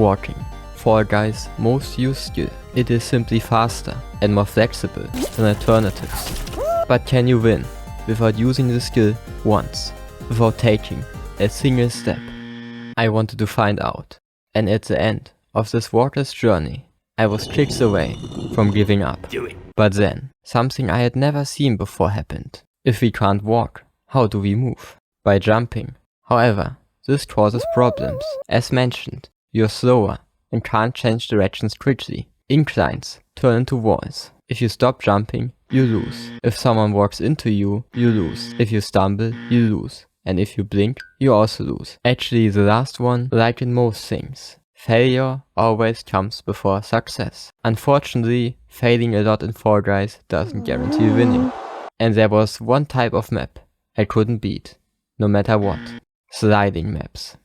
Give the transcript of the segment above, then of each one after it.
walking. Fall Guys' most used skill. It is simply faster and more flexible than alternatives. But can you win without using the skill once, without taking a single step? I wanted to find out, and at the end of this walker's journey, I was clicks away from giving up. But then, something I had never seen before happened. If we can't walk, how do we move? By jumping. However, this causes problems. As mentioned, you're slower and can't change directions quickly. Inclines turn into walls. If you stop jumping, you lose. If someone walks into you, you lose. If you stumble, you lose. And if you blink, you also lose. Actually, the last one, like in most things, failure always comes before success. Unfortunately, failing a lot in Fall Guys doesn't guarantee winning. And there was one type of map I couldn't beat, no matter what. Sliding maps.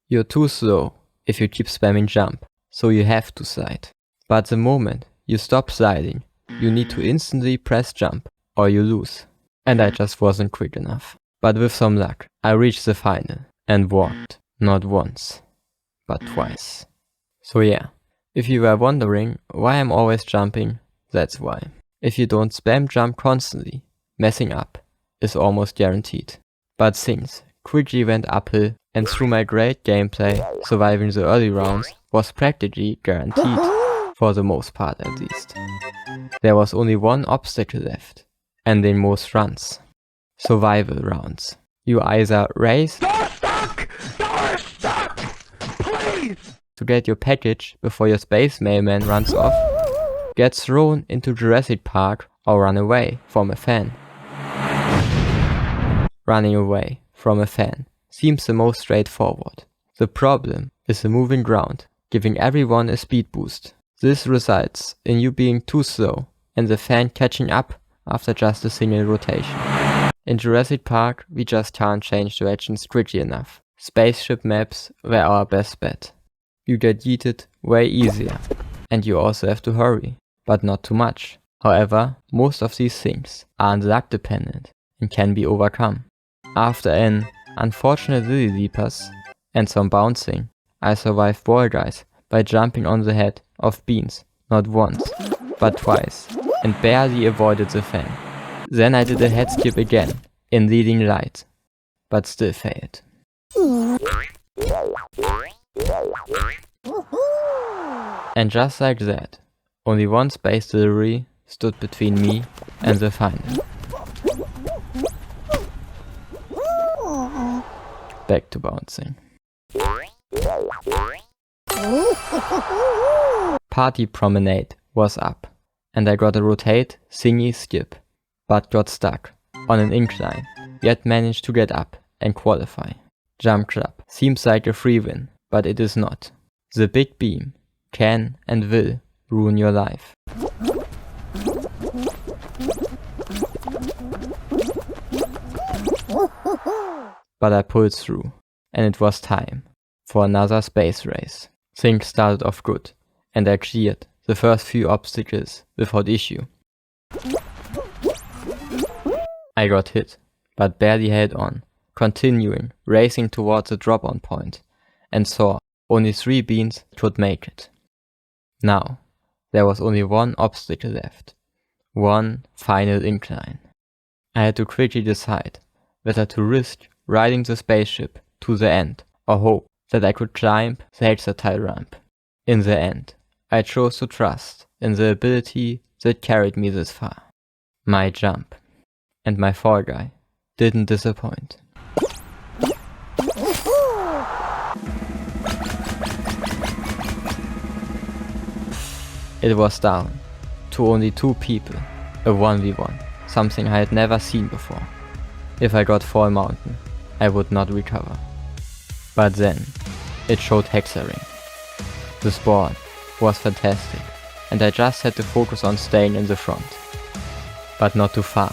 You're too slow if you keep spamming jump, so you have to slide. But the moment you stop sliding, you need to instantly press jump, or you lose. And I just wasn't quick enough. But with some luck, I reached the final, and walked, not once, but twice. So yeah, if you were wondering why I'm always jumping, that's why. If you don't spam jump constantly, messing up is almost guaranteed. But things quickly went uphill, and through my great gameplay, surviving the early rounds was practically guaranteed, for the most part at least. There was only one obstacle left, and in most runs. Survival rounds. You either race to get your package before your space mailman runs off, get thrown into Jurassic Park, or run away from a fan. Running away from a fan seems the most straightforward. The problem is the moving ground, giving everyone a speed boost. This results in you being too slow and the fan catching up after just a single rotation. In Jurassic Park, we just can't change directions quickly enough. Spaceship maps were our best bet. You get yeeted way easier, and you also have to hurry, but not too much. However, most of these things are luck dependent and can be overcome. After an unfortunate lily leapers and some bouncing, I survived Fall Guys by jumping on the head of beans, not once, but twice, and barely avoided the fan. Then I did a head skip again, in leading light, but still failed. And just like that, only one space delivery stood between me and the final. Back to bouncing. Party Promenade was up, and I got a rotate, thingy skip, but got stuck on an incline, yet managed to get up and qualify. Jump Club seems like a free win, but it is not. The big beam can and will ruin your life. But I pulled through, and it was time for another space race. Things started off good, and I cleared the first few obstacles without issue. I got hit, but barely held on, continuing racing towards the drop-on point, and saw only 3 beans could make it. Now, there was only one obstacle left, one final incline. I had to quickly decide whether to risk riding the spaceship to the end or hope that I could climb the hexatile ramp. In the end, I chose to trust in the ability that carried me this far. My jump. And my Fall Guy didn't disappoint. It was down to only 2 people, a 1v1, something I had never seen before. If I got Fall Mountain, I would not recover. But then, it showed Hexaring. The sport was fantastic, and I just had to focus on staying in the front. But not too far,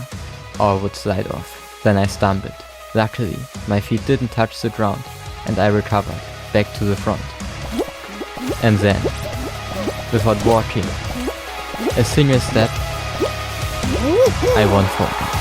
or I would slide off. Then I stumbled. Luckily, my feet didn't touch the ground, and I recovered back to the front. And then, without walking a single step, I won Fall Guys.